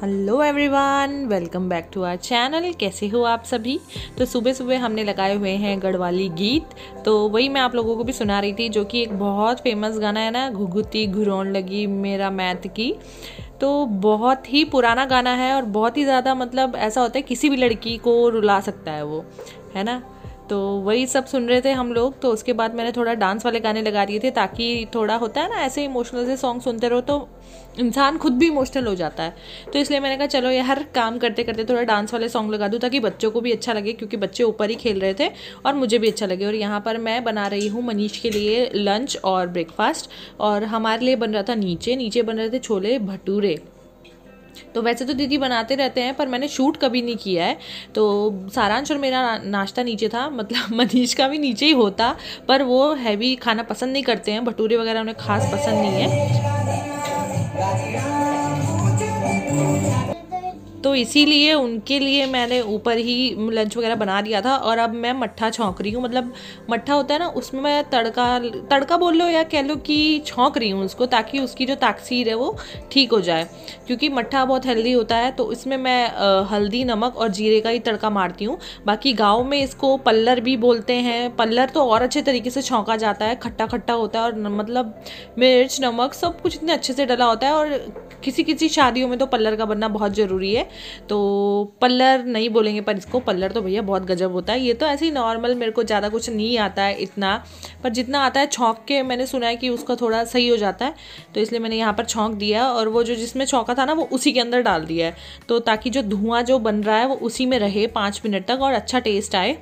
Hello everyone, welcome back to our channel. कैसे हो आप सभी। तो सुबह सुबह हमने लगाए हुए हैं गढ़वाली गीत, तो वही मैं आप लोगों को भी सुना रही थी, जो कि एक बहुत फेमस गाना है ना, घुघुती घुरौन लगी मेरा मैथ की। तो बहुत ही पुराना गाना है और बहुत ही ज़्यादा मतलब ऐसा होता है किसी भी लड़की को रुला सकता है वो, है ना। तो वही सब सुन रहे थे हम लोग। तो उसके बाद मैंने थोड़ा डांस वाले गाने लगा दिए थे, ताकि थोड़ा होता है ना ऐसे इमोशनल से सॉन्ग सुनते रहो तो इंसान खुद भी इमोशनल हो जाता है। तो इसलिए मैंने कहा चलो यार काम करते करते थोड़ा डांस वाले सॉन्ग लगा दूँ, ताकि बच्चों को भी अच्छा लगे, क्योंकि बच्चे ऊपर ही खेल रहे थे और मुझे भी अच्छा लगे। और यहाँ पर मैं बना रही हूँ मनीष के लिए लंच और ब्रेकफास्ट, और हमारे लिए बन रहा था नीचे बन रहे थे छोले भटूरे। तो वैसे तो दीदी बनाते रहते हैं, पर मैंने शूट कभी नहीं किया है। तो सारांश और मेरा नाश्ता नीचे था, मतलब मनीष का भी नीचे ही होता, पर वो हैवी खाना पसंद नहीं करते हैं, भटूरे वगैरह उन्हें खास पसंद नहीं है। तो इसीलिए उनके लिए मैंने ऊपर ही लंच वगैरह बना दिया था। और अब मैं मट्ठा छौंक रही हूँ, मतलब मट्ठा होता है ना, उसमें मैं तड़का बोल लो या कह लो कि छौंक रही हूँ उसको, ताकि उसकी जो ताकसीर है वो ठीक हो जाए। क्योंकि मट्ठा बहुत हेल्दी होता है, तो इसमें मैं हल्दी नमक और जीरे का ही तड़का मारती हूँ। बाकी गाँव में इसको पल्लर भी बोलते हैं। पल्लर तो और अच्छे तरीके से छौंका जाता है, खट्टा खट्टा होता है, और मतलब मिर्च नमक सब कुछ इतने अच्छे से डला होता है। और किसी शादियों में तो पल्लर का बनना बहुत ज़रूरी है। तो पल्लर नहीं बोलेंगे, पर इसको पल्लर तो भैया बहुत गजब होता है। ये तो ऐसे ही नॉर्मल, मेरे को ज़्यादा कुछ नहीं आता है इतना, पर जितना आता है छौंक के मैंने सुना है कि उसका थोड़ा सही हो जाता है। तो इसलिए मैंने यहाँ पर छौंक दिया, और वो जो जिसमें छौंका था ना वो उसी के अंदर डाल दिया है, तो ताकि जो धुआं जो बन रहा है वो उसी में रहे 5 मिनट तक और अच्छा टेस्ट आए।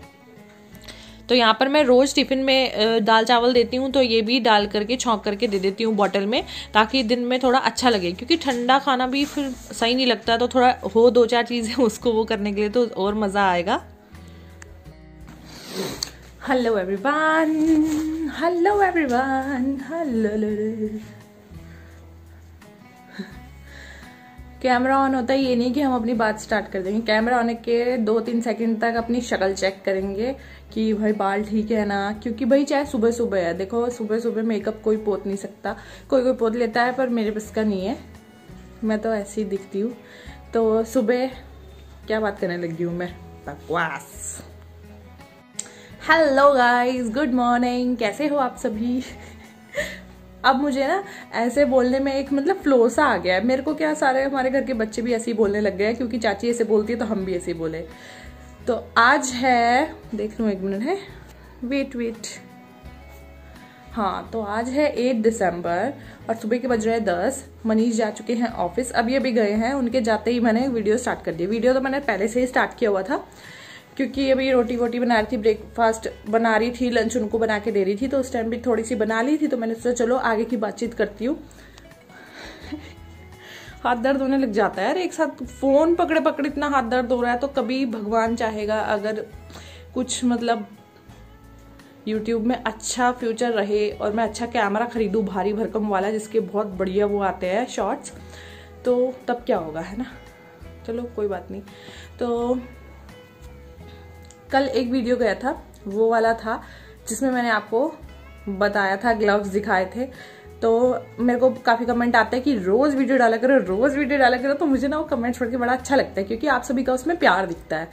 तो यहाँ पर मैं रोज़ टिफ़िन में दाल चावल देती हूँ, तो ये भी डाल करके छौंक करके दे देती हूँ बॉटल में, ताकि दिन में थोड़ा अच्छा लगे। क्योंकि ठंडा खाना भी फिर सही नहीं लगता, तो थोड़ा हो 2-4 चीज़ें उसको वो करने के लिए तो और मज़ा आएगा। Hello everyone, hello everyone, hello. Camera on होता है, ये नहीं कि हम अपनी बात स्टार्ट कर देंगे। कैमरा ऑन के 2-3 सेकंड तक अपनी शक्ल चेक करेंगे कि भाई बाल ठीक है ना। क्योंकि भाई चाहे सुबह सुबह है, देखो सुबह सुबह मेकअप कोई पोत नहीं सकता, कोई पोत लेता है, पर मेरे बस का नहीं है, मैं तो ऐसी ही दिखती हूँ। तो सुबह क्या बात करने लगी हूँ मैं, बकवास। हेलो गाइज, गुड मॉर्निंग, कैसे हो आप सभी। अब मुझे ना ऐसे बोलने में एक मतलब फ्लो सा आ गया है मेरे को। क्या सारे हमारे घर के बच्चे भी ऐसे ही बोलने लग गए हैं, क्योंकि चाची ऐसे बोलती है तो हम भी ऐसे ही बोले। तो आज है, देख लूँ 1 मिनट है, वेट, हाँ, तो आज है 8 दिसंबर और सुबह के बज रहे हैं 10। मनीष जा चुके हैं ऑफिस, अभी अभी गए हैं। उनके जाते ही मैंने वीडियो स्टार्ट कर दिया। वीडियो तो मैंने पहले से ही स्टार्ट किया हुआ था, क्योंकि अभी रोटी वोटी बना रही थी, ब्रेकफास्ट बना रही थी, लंच उनको बना के दे रही थी, तो उस टाइम भी थोड़ी सी बना ली थी। तो मैंने सोचा चलो आगे की बातचीत करती हूँ। हाथ दर्द होने लग जाता है यार, एक साथ फोन पकड़े पकड़े इतना हाथ दर्द हो रहा है। तो कभी भगवान चाहेगा अगर कुछ मतलब यूट्यूब में अच्छा फ्यूचर रहे और मैं अच्छा कैमरा खरीदूं भारी भरकम वाला, जिसके बहुत बढ़िया वो आते हैं शॉर्ट्स, तो तब क्या होगा, है ना। चलो कोई बात नहीं। तो कल एक वीडियो गया था, वो वाला था जिसमें मैंने आपको बताया था, ग्लव्स दिखाए थे। तो मेरे को काफ़ी कमेंट आता है कि रोज़ वीडियो डाला करो, रोज़ वीडियो डाला करो। तो मुझे ना वो कमेंट्स पढ़ के बड़ा अच्छा लगता है, क्योंकि आप सभी का उसमें प्यार दिखता है।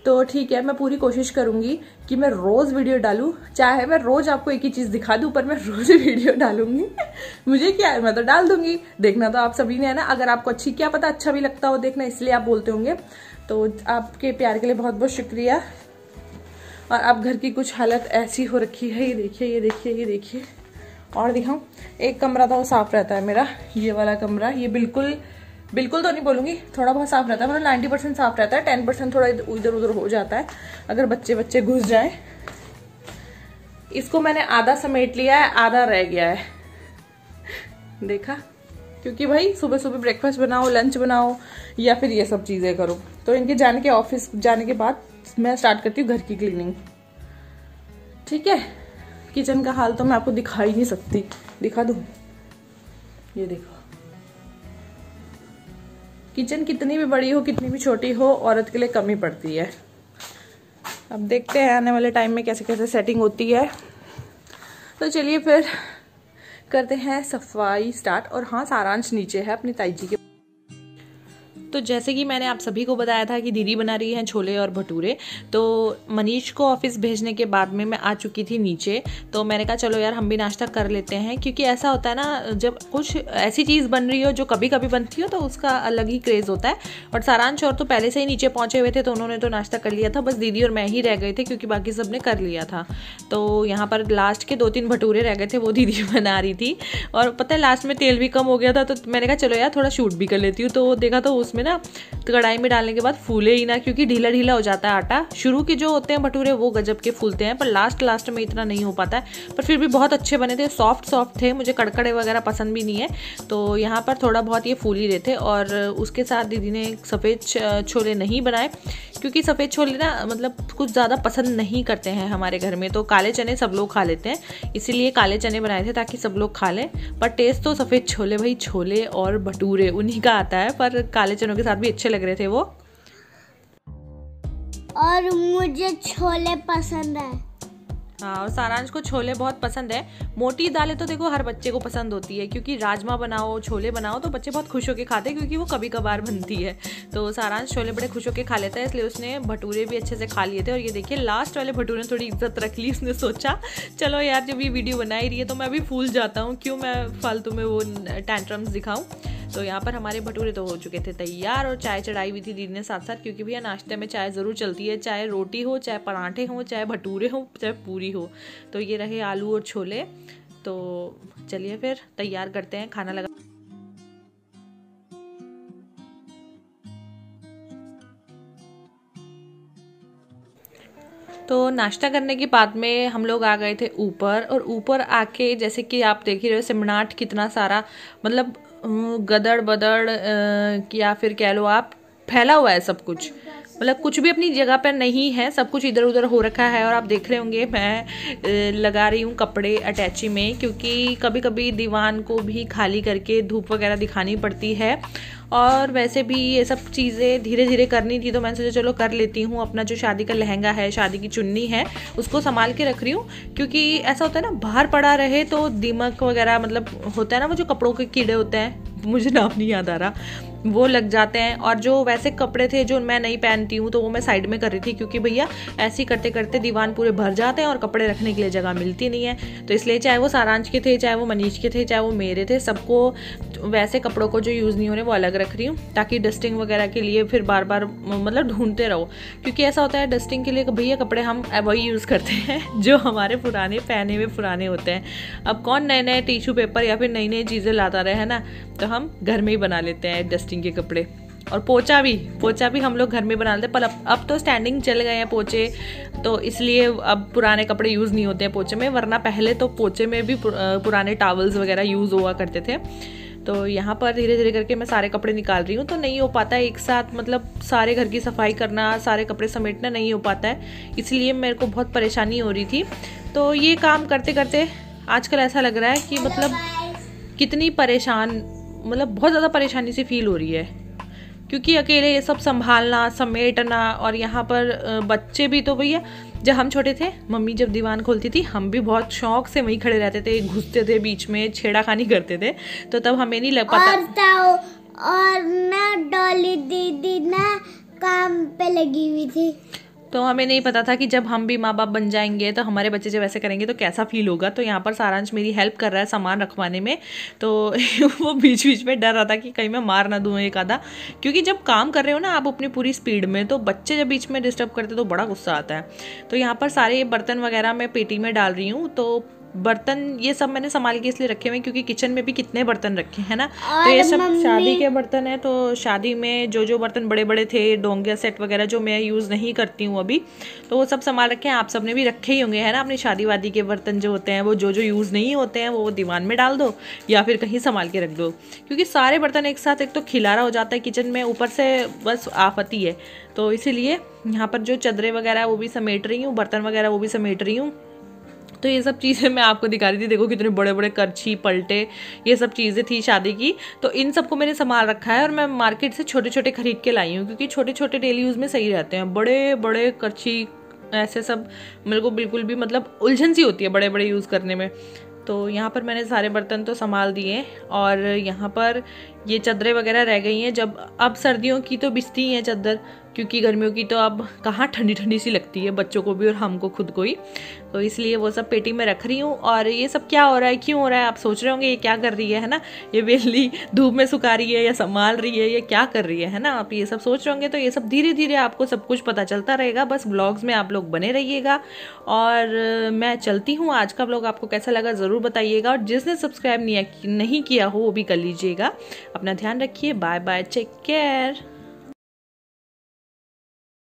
तो ठीक है, मैं पूरी कोशिश करूंगी कि मैं रोज़ वीडियो डालूं, चाहे मैं रोज़ आपको एक ही चीज़ दिखा दूं, पर मैं रोज़ वीडियो डालूंगी। मुझे क्या है, मैं तो डाल दूंगी, देखना तो आप सभी ने है ना। अगर आपको अच्छी, क्या पता अच्छा भी लगता हो देखना, इसलिए आप बोलते होंगे। तो आपके प्यार के लिए बहुत बहुत शुक्रिया। और अब घर की कुछ हालत ऐसी हो रखी है, ये देखिए, ये देखिए, ये देखिए। और दिखाऊं, एक कमरा तो साफ रहता है मेरा, ये वाला कमरा, ये बिल्कुल तो नहीं बोलूंगी, थोड़ा बहुत साफ रहता है, मतलब 90% साफ रहता है, 10% थोड़ा इधर उधर हो जाता है अगर बच्चे घुस जाएं। इसको मैंने आधा समेट लिया है, आधा रह गया है, देखा। क्योंकि भाई सुबह सुबह ब्रेकफास्ट बनाओ, लंच बनाओ या फिर ये सब चीज़ें करो। तो इनके जाने के ऑफिस जाने के बाद मैं स्टार्ट करती हूँ घर की क्लीनिंग। ठीक है, किचन का हाल तो मैं आपको दिखा ही नहीं सकती, दिखा दूँ? ये देखो, किचन कितनी भी बड़ी हो कितनी भी छोटी हो औरत के लिए कमी पड़ती है। अब देखते हैं आने वाले टाइम में कैसे कैसे सेटिंग होती है। तो चलिए फिर करते हैं सफाई स्टार्ट। और हाँ, सारांश नीचे है अपनी ताई जी के। तो जैसे कि मैंने आप सभी को बताया था कि दीदी बना रही हैं छोले और भटूरे, तो मनीष को ऑफिस भेजने के बाद में मैं आ चुकी थी नीचे। तो मैंने कहा चलो यार हम भी नाश्ता कर लेते हैं, क्योंकि ऐसा होता है ना जब कुछ ऐसी चीज़ बन रही हो जो कभी कभी बनती हो तो उसका अलग ही क्रेज़ होता है। और सारांश और तो पहले से ही नीचे पहुँचे हुए थे तो उन्होंने तो नाश्ता कर लिया था, बस दीदी और मैं ही रह गए थे क्योंकि बाकी सब ने कर लिया था। तो यहाँ पर लास्ट के 2-3 भटूरे रह गए थे, वो दीदी बना रही थी। और पता है लास्ट में तेल भी कम हो गया था, तो मैंने कहा चलो यार थोड़ा शूट भी कर लेती हूँ। तो देखा तो उसमें ना कढ़ाई में डालने के बाद फूले ही ना, क्योंकि ढीला ढीला हो जाता है आटा। शुरू के जो होते हैं भटूरे वो गजब के फूलते हैं, पर लास्ट में इतना नहीं हो पाता है। पर फिर भी बहुत अच्छे बने थे, सॉफ्ट थे। मुझे कड़कड़े वगैरह पसंद भी नहीं है, तो यहाँ पर थोड़ा बहुत ये फूल ही रहे थे। और उसके साथ दीदी ने सफ़ेद छोले नहीं बनाए, क्योंकि सफ़ेद छोले ना मतलब कुछ ज़्यादा पसंद नहीं करते हैं हमारे घर में। तो काले चने सब लोग खा लेते हैं, इसीलिए काले चने बनाए थे ताकि सब लोग खा लें। पर टेस्ट तो सफ़ेद छोले, भाई छोले और भटूरे उन्हीं का आता है, पर काले चनों के साथ भी अच्छे लग रहे थे वो। और मुझे छोले पसंद है। हाँ, और सारांश को छोले बहुत पसंद है। मोटी दालें तो देखो हर बच्चे को पसंद होती है, क्योंकि राजमा बनाओ, छोले बनाओ तो बच्चे बहुत खुश होकर खाते हैं, क्योंकि वो कभी कभार बनती है। तो सारांश छोले बड़े खुश होकर खा लेता है, इसलिए उसने भटूरे भी अच्छे से खा लिए थे। और ये देखिए लास्ट वाले भटूरे ने थोड़ी इज्जत रख ली। उसने सोचा चलो यार जब ये वीडियो बना ही रही है तो मैं अभी फूल जाता हूँ, क्यों मैं फालतू में वो टैंट्रम्स दिखाऊँ। तो यहाँ पर हमारे भटूरे तो हो चुके थे तैयार, और चाय चढ़ाई हुई थी दीदी ने साथ साथ, क्योंकि भैया नाश्ते में चाय ज़रूर चलती है, चाहे रोटी हो, चाहे पराठे हो, चाहे भटूरे हो, चाहे पूरी हो। तो ये रहे आलू और छोले। तो चलिए फिर तैयार करते हैं, खाना लगा। तो नाश्ता करने के बाद में हम लोग आ गए थे ऊपर, और ऊपर आके जैसे कि आप देख ही रहे हो सिमनाट कितना सारा, मतलब गदड़ बदड़ या फिर कह लो आप फैला हुआ है सब कुछ, मतलब कुछ भी अपनी जगह पर नहीं है, सब कुछ इधर उधर हो रखा है। और आप देख रहे होंगे मैं लगा रही हूँ कपड़े अटैची में, क्योंकि कभी कभी दीवान को भी खाली करके धूप वगैरह दिखानी पड़ती है। और वैसे भी ये सब चीज़ें धीरे धीरे करनी थी, तो मैंने सोचा चलो कर लेती हूँ। अपना जो शादी का लहंगा है, शादी की चुन्नी है, उसको संभाल के रख रही हूँ, क्योंकि ऐसा होता है ना बाहर पड़ा रहे तो दीमक वगैरह, मतलब होता है ना वो जो कपड़ों के कीड़े होते हैं, मुझे नाम नहीं याद आ रहा, वो लग जाते हैं। और जो वैसे कपड़े थे जो मैं नहीं पहनती हूँ तो वो मैं साइड में कर रही थी, क्योंकि भैया ऐसे ही करते करते दीवान पूरे भर जाते हैं और कपड़े रखने के लिए जगह मिलती नहीं है। तो इसलिए चाहे वो सारांश के थे, चाहे वो मनीष के थे, चाहे वो मेरे थे, सबको वैसे कपड़ों को जो यूज़ नहीं हो रहे वो अलग रख रही हूँ, ताकि डस्टिंग वगैरह के लिए फिर बार बार मतलब ढूंढते रहो। क्योंकि ऐसा होता है डस्टिंग के लिए भैया कपड़े हम वही यूज़ करते हैं जो हमारे पुराने पहने हुए पुराने होते हैं। अब कौन नए नए टिश्यू पेपर या फिर नई नई चीज़ें लाता रहे, है ना, तो हम घर में ही बना लेते हैं डस्टिंग के कपड़े। और पोछा भी हम लोग घर में बना लेते हैं, पर अब तो स्टैंडिंग चल गए हैं पोछे, तो इसलिए अब पुराने कपड़े यूज़ नहीं होते हैं पोछे में, वरना पहले तो पोछे में भी पुराने टॉवल्स वगैरह यूज़ हुआ करते थे। तो यहाँ पर धीरे धीरे करके मैं सारे कपड़े निकाल रही हूँ, तो नहीं हो पाता है एक साथ, मतलब सारे घर की सफाई करना, सारे कपड़े समेटना नहीं हो पाता है, इसलिए मेरे को बहुत परेशानी हो रही थी। तो ये काम करते करते आजकल ऐसा लग रहा है कि मतलब कितनी परेशान, मतलब बहुत ज़्यादा परेशानी सी फील हो रही है, क्योंकि अकेले ये सब संभालना समेटना। और यहाँ पर बच्चे भी, तो भैया जब हम छोटे थे मम्मी जब दीवान खोलती थी हम भी बहुत शौक से वहीं खड़े रहते थे, घुसते थे बीच में, छेड़ाखानी करते थे, तो तब हमें नहीं लग पाता। और ना डॉली दीदी ना काम पे लगी हुई थी, तो हमें नहीं पता था कि जब हम भी माँ बाप बन जाएंगे तो हमारे बच्चे जब ऐसे करेंगे तो कैसा फील होगा। तो यहाँ पर सारांश मेरी हेल्प कर रहा है सामान रखवाने में, तो वो बीच बीच में डर रहा था कि कहीं मैं मार ना दूँ एक आधा, क्योंकि जब काम कर रहे हो ना आप अपनी पूरी स्पीड में, तो बच्चे जब बीच में डिस्टर्ब करते तो बड़ा गुस्सा आता है। तो यहाँ पर सारे बर्तन वगैरह मैं पेटी में डाल रही हूँ, तो बर्तन ये सब मैंने संभाल के इसलिए रखे हुए हैं क्योंकि किचन में भी कितने बर्तन रखे हैं ना। और तो ये सब मम्मी- शादी के बर्तन है। तो शादी में जो बर्तन बड़े बड़े थे, डोंगिया सेट वगैरह जो मैं यूज़ नहीं करती हूँ अभी, तो वो सब संभाल रखे हैं। आप सबने भी रखे ही होंगे है ना अपनी शादी वादी के बर्तन जो होते हैं, वो जो यूज़ नहीं होते हैं वो दीवान में डाल दो या फिर कहीं संभाल के रख दो, क्योंकि सारे बर्तन एक साथ एक तो खिलारा हो जाता है किचन में, ऊपर से बस आफत ही है। तो इसीलिए यहाँ पर जो चादरें वगैरह वो भी समेट रही हूँ, बर्तन वगैरह वो भी समेट रही हूँ। तो ये सब चीज़ें मैं आपको दिखा रही थी। देखो कितने बड़े बड़े करछी, पलटे, ये सब चीज़ें थी शादी की। तो इन सबको मैंने संभाल रखा है और मैं मार्केट से छोटे छोटे खरीद के लाई हूँ, क्योंकि छोटे छोटे डेली यूज़ में सही रहते हैं। बड़े बड़े करछी ऐसे सब मेरे को बिल्कुल भी मतलब उलझन सी होती है बड़े बड़े यूज़ करने में। तो यहाँ पर मैंने सारे बर्तन तो संभाल दिए और यहाँ पर ये चादरें वगैरह रह गई हैं। जब अब सर्दियों की तो बिछती हैं चादर, क्योंकि गर्मियों की तो अब कहाँ ठंडी ठंडी सी लगती है बच्चों को भी और हमको खुद को ही। तो इसलिए वो सब पेटी में रख रही हूँ। और ये सब क्या हो रहा है, क्यों हो रहा है, आप सोच रहे होंगे ये क्या कर रही है ना, ये वेली धूप में सुखा रही है या संभाल रही है, ये क्या कर रही है ना, आप ये सब सोच रहे होंगे। तो ये सब धीरे धीरे आपको सब कुछ पता चलता रहेगा, बस ब्लॉग्स में आप लोग बने रहिएगा। और मैं चलती हूँ। आज का ब्लॉग आपको कैसा लगा ज़रूर बताइएगा, और जिसने सब्सक्राइब नहीं किया हो वो भी कर लीजिएगा। अपना ध्यान रखिए, बाय बाय, टेक केयर।